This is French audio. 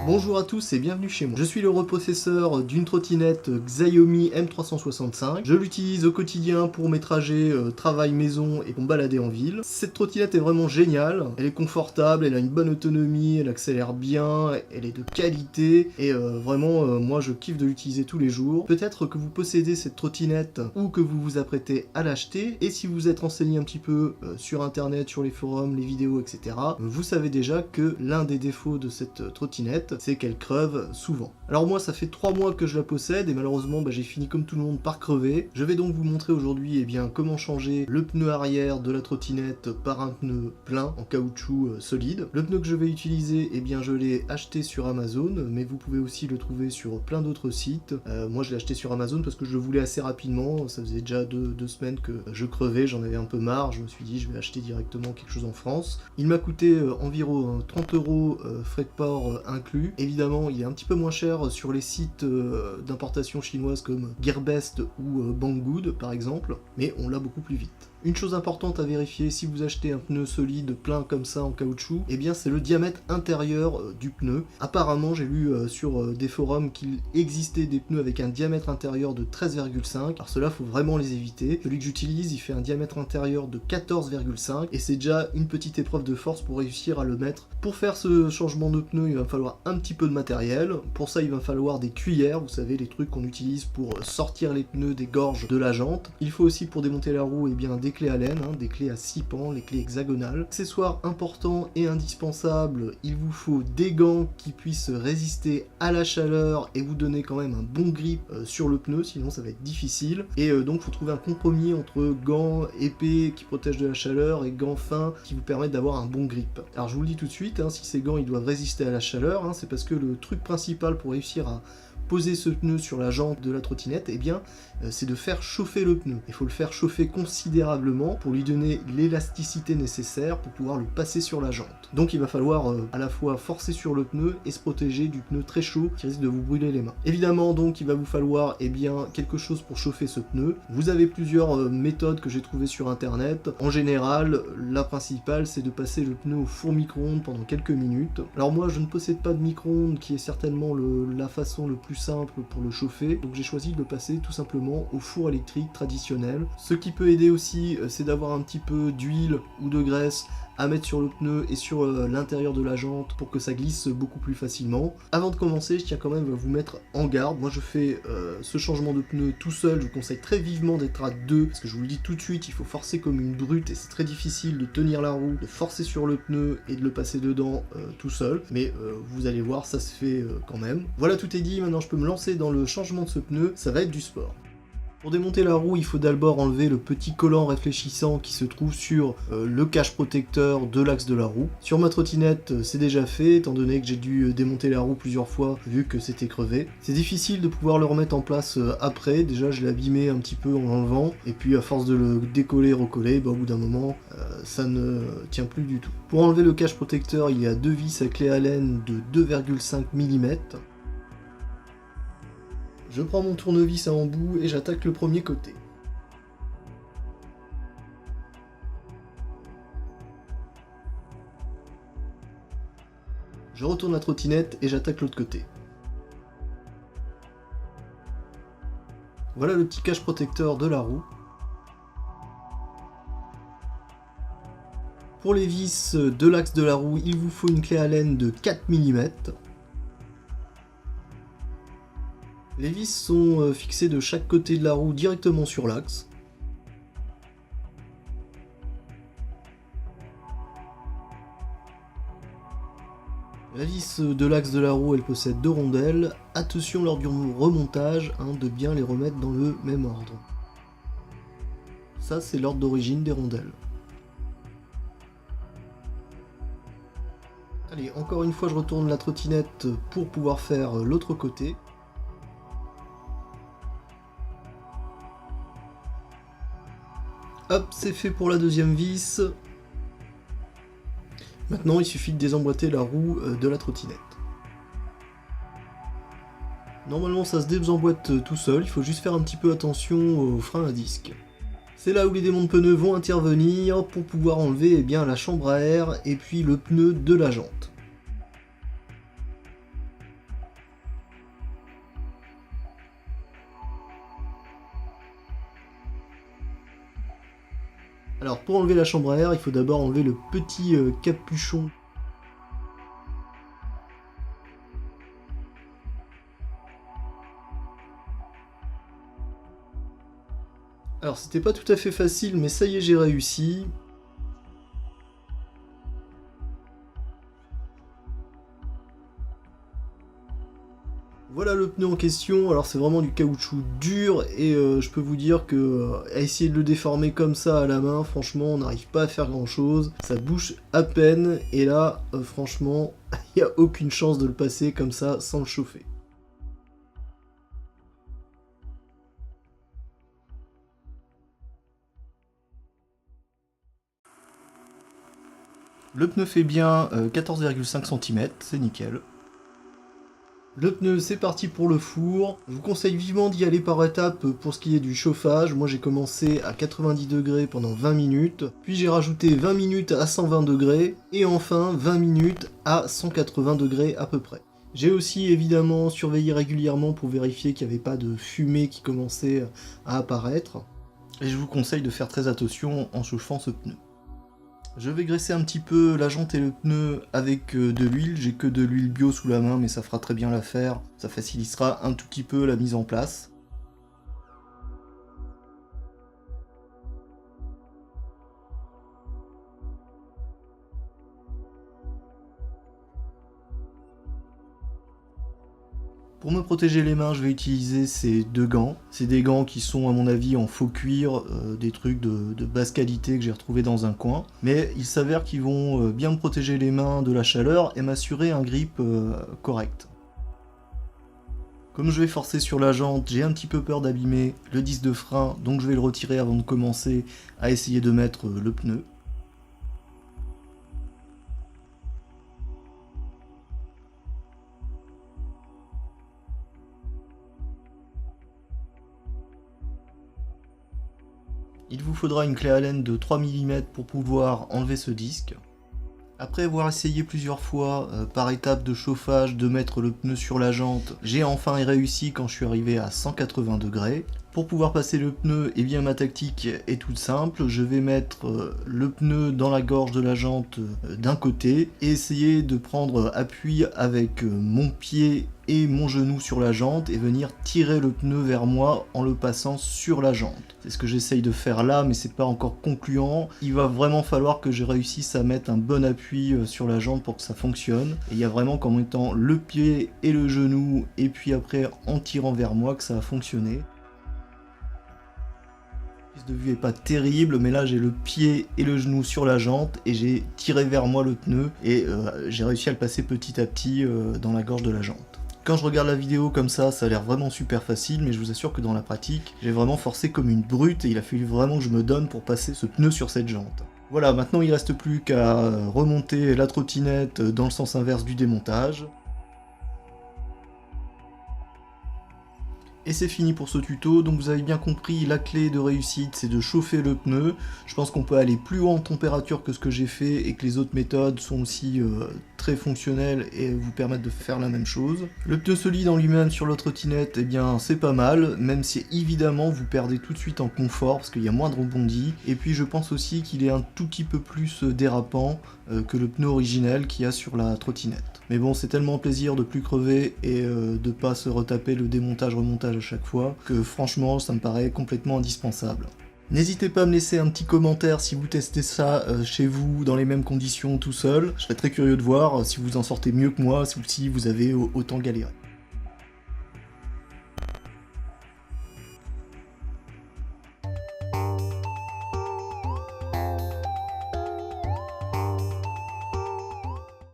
Bonjour à tous et bienvenue chez moi. Je suis le repossesseur d'une trottinette Xiaomi M365. Je l'utilise au quotidien pour mes trajets travail-maison et pour me balader en ville. Cette trottinette est vraiment géniale, elle est confortable, elle a une bonne autonomie, elle accélère bien, elle est de qualité et vraiment moi je kiffe de l'utiliser tous les jours. Peut-être que vous possédez cette trottinette ou que vous vous apprêtez à l'acheter et si vous êtes renseigné un petit peu sur internet, sur les forums, les vidéos, etc. vous savez déjà que l'un des défauts de cette trottinette c'est qu'elle creve souvent. Alors moi ça fait 3 mois que je la possède et malheureusement j'ai fini comme tout le monde par crever. Je vais donc vous montrer aujourd'hui comment changer le pneu arrière de la trottinette par un pneu plein en caoutchouc solide. Le pneu que je vais utiliser je l'ai acheté sur Amazon mais vous pouvez aussi le trouver sur plein d'autres sites. Moi je l'ai acheté sur Amazon parce que je le voulais assez rapidement, ça faisait déjà 2 semaines que je crevais, j'en avais un peu marre, je me suis dit je vais acheter directement quelque chose en France. Il m'a coûté environ 30 € frais de port inclus. Évidemment, il est un petit peu moins cher sur les sites d'importation chinoises comme Gearbest ou Banggood par exemple, mais on l'a beaucoup plus vite. Une chose importante à vérifier si vous achetez un pneu solide plein comme ça en caoutchouc, c'est le diamètre intérieur du pneu. Apparemment, j'ai lu sur des forums qu'il existait des pneus avec un diamètre intérieur de 13,5. Alors cela, faut vraiment les éviter. Celui que j'utilise, il fait un diamètre intérieur de 14,5 et c'est déjà une petite épreuve de force pour réussir à le mettre. Pour faire ce changement de pneu, il va falloir un petit peu de matériel. Pour ça, il va falloir des cuillères, vous savez, les trucs qu'on utilise pour sortir les pneus des gorges de la jante. Il faut aussi pour démonter la roue, des clés à laine, des clés à 6 pans, les clés hexagonales. Accessoire important et indispensable, il vous faut des gants qui puissent résister à la chaleur et vous donner quand même un bon grip sur le pneu, sinon ça va être difficile. Et donc il faut trouver un compromis entre gants épais qui protègent de la chaleur et gants fins qui vous permettent d'avoir un bon grip. Alors je vous le dis tout de suite, si ces gants ils doivent résister à la chaleur, c'est parce que le truc principal pour réussir à poser ce pneu sur la jante de la trottinette, c'est de faire chauffer le pneu. Il faut le faire chauffer considérablement pour lui donner l'élasticité nécessaire pour pouvoir le passer sur la jante. Donc il va falloir à la fois forcer sur le pneu et se protéger du pneu très chaud qui risque de vous brûler les mains. Évidemment donc il va vous falloir quelque chose pour chauffer ce pneu. Vous avez plusieurs méthodes que j'ai trouvées sur internet. En général, la principale c'est de passer le pneu au four micro-ondes pendant quelques minutes. Alors moi je ne possède pas de micro-ondes qui est certainement la façon le plus simple pour le chauffer, donc j'ai choisi de le passer tout simplement au four électrique traditionnel. Ce qui peut aider aussi, c'est d'avoir un petit peu d'huile ou de graisse à mettre sur le pneu et sur l'intérieur de la jante pour que ça glisse beaucoup plus facilement. Avant de commencer, je tiens quand même à vous mettre en garde. Moi je fais ce changement de pneu tout seul, je vous conseille très vivement d'être à 2, parce que je vous le dis tout de suite, il faut forcer comme une brute et c'est très difficile de tenir la roue, de forcer sur le pneu et de le passer dedans tout seul, mais vous allez voir, ça se fait quand même. Voilà, tout est dit, maintenant je peux me lancer dans le changement de ce pneu, ça va être du sport. Pour démonter la roue, il faut d'abord enlever le petit collant réfléchissant qui se trouve sur le cache protecteur de l'axe de la roue. Sur ma trottinette, c'est déjà fait, étant donné que j'ai dû démonter la roue plusieurs fois vu que c'était crevé. C'est difficile de pouvoir le remettre en place après, déjà je l'ai abîmé un petit peu en l'enlevant, et puis à force de le décoller, recoller, au bout d'un moment, ça ne tient plus du tout. Pour enlever le cache protecteur, il y a 2 vis à clé Allen de 2,5 mm. Je prends mon tournevis à embout et j'attaque le premier côté. Je retourne la trottinette et j'attaque l'autre côté. Voilà le petit cache protecteur de la roue. Pour les vis de l'axe de la roue, il vous faut une clé Allen de 4 mm. Les vis sont fixées de chaque côté de la roue directement sur l'axe. La vis de l'axe de la roue, elle possède 2 rondelles. Attention lors du remontage de bien les remettre dans le même ordre. Ça, c'est l'ordre d'origine des rondelles. Allez, encore une fois, je retourne la trottinette pour pouvoir faire l'autre côté. Hop, c'est fait pour la deuxième vis. Maintenant, il suffit de désemboîter la roue de la trottinette. Normalement, ça se désemboîte tout seul, il faut juste faire un petit peu attention au frein à disque. C'est là où les démonte pneus vont intervenir pour pouvoir enlever la chambre à air et puis le pneu de la jante. Alors pour enlever la chambre à air, il faut d'abord enlever le petit capuchon. Alors c'était pas tout à fait facile, mais ça y est, j'ai réussi. Voilà le pneu en question. Alors c'est vraiment du caoutchouc dur et je peux vous dire que à essayer de le déformer comme ça à la main, franchement on n'arrive pas à faire grand chose. Ça bouge à peine et là franchement il n'y a aucune chance de le passer comme ça sans le chauffer. Le pneu fait bien 14,5 cm, c'est nickel. Le pneu, c'est parti pour le four. Je vous conseille vivement d'y aller par étapes pour ce qui est du chauffage. Moi, j'ai commencé à 90 degrés pendant 20 minutes, puis j'ai rajouté 20 minutes à 120 degrés, et enfin 20 minutes à 180 degrés à peu près. J'ai aussi évidemment surveillé régulièrement pour vérifier qu'il n'y avait pas de fumée qui commençait à apparaître. Et je vous conseille de faire très attention en chauffant ce pneu. Je vais graisser un petit peu la jante et le pneu avec de l'huile. J'ai que de l'huile bio sous la main, mais ça fera très bien l'affaire. Ça facilitera un tout petit peu la mise en place. Pour me protéger les mains, je vais utiliser ces deux gants. C'est des gants qui sont à mon avis en faux cuir, des trucs de basse qualité que j'ai retrouvé dans un coin. Mais il s'avère qu'ils vont bien me protéger les mains de la chaleur et m'assurer un grip correct. Comme je vais forcer sur la jante, j'ai un petit peu peur d'abîmer le disque de frein, donc je vais le retirer avant de commencer à essayer de mettre le pneu. Il vous faudra une clé Allen de 3 mm pour pouvoir enlever ce disque. Après avoir essayé plusieurs fois par étape de chauffage de mettre le pneu sur la jante, j'ai enfin réussi quand je suis arrivé à 180 degrés. Pour pouvoir passer le pneu, eh bien ma tactique est toute simple, je vais mettre le pneu dans la gorge de la jante d'un côté et essayer de prendre appui avec mon pied et mon genou sur la jante et venir tirer le pneu vers moi en le passant sur la jante. C'est ce que j'essaye de faire là, mais c'est pas encore concluant. Il va vraiment falloir que je réussisse à mettre un bon appui sur la jante pour que ça fonctionne. Et il y a vraiment qu'en mettant le pied et le genou et puis après en tirant vers moi que ça va fonctionner. La prise de vue est pas terrible, mais là j'ai le pied et le genou sur la jante et j'ai tiré vers moi le pneu et j'ai réussi à le passer petit à petit dans la gorge de la jante. Quand je regarde la vidéo comme ça a l'air vraiment super facile, mais je vous assure que dans la pratique, j'ai vraiment forcé comme une brute et il a fallu vraiment que je me donne pour passer ce pneu sur cette jante. Voilà, maintenant il reste plus qu'à remonter la trottinette dans le sens inverse du démontage. Et c'est fini pour ce tuto, donc vous avez bien compris, la clé de réussite c'est de chauffer le pneu. Je pense qu'on peut aller plus haut en température que ce que j'ai fait et que les autres méthodes sont aussi très fonctionnelles et vous permettent de faire la même chose. Le pneu solide en lui-même sur la trottinette, eh bien c'est pas mal, même si évidemment vous perdez tout de suite en confort parce qu'il y a moins de rebondis. Et puis je pense aussi qu'il est un tout petit peu plus dérapant que le pneu originel qu'il y a sur la trottinette. Mais bon, c'est tellement plaisir de plus crever et de pas se retaper le démontage-remontage à chaque fois que franchement ça me paraît complètement indispensable. N'hésitez pas à me laisser un petit commentaire si vous testez ça chez vous dans les mêmes conditions tout seul. Je serais très curieux de voir si vous en sortez mieux que moi, ou si vous avez autant galéré.